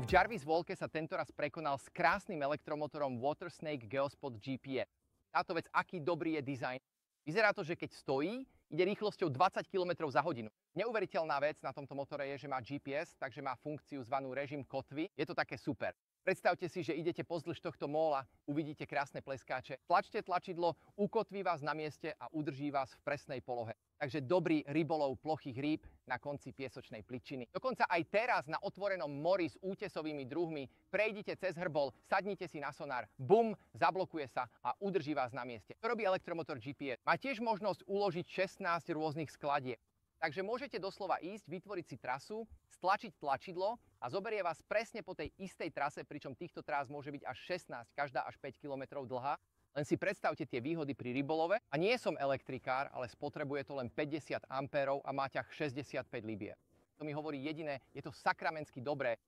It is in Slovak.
V Jarvis Walke sa tentoraz prekonal s krásnym elektromotorom Watersnake Geospot GPS. Táto vec, aký dobrý je dizajn. Vyzerá to, že keď stojí, ide rýchlosťou 20 km za hodinu. Neuveriteľná vec na tomto motore je, že má GPS, takže má funkciu zvanú režim kotvy. Je to také super. Predstavte si, že idete pozdĺž tohto móla, uvidíte krásne pleskáče. Tlačte tlačidlo, ukotví vás na mieste a udrží vás v presnej polohe. Takže dobrý rybolov plochých rýb na konci piesočnej pličiny. Dokonca aj teraz na otvorenom mori s útesovými druhmi prejdite cez hrbol, sadnite si na sonár, bum, zablokuje sa a udrží vás na mieste. To robí elektromotor GPS. Má tiež možnosť uložiť 16 rôznych skladieb. Takže môžete doslova ísť, vytvoriť si trasu, stlačiť tlačidlo a zoberie vás presne po tej istej trase, pričom týchto trás môže byť až 16, každá až 5 km dlhá. Len si predstavte tie výhody pri rybolove. A nie som elektrikár, ale spotrebuje to len 50 ampérov a má ťah 65 libier. To mi hovorí jediné, je to sakramensky dobré.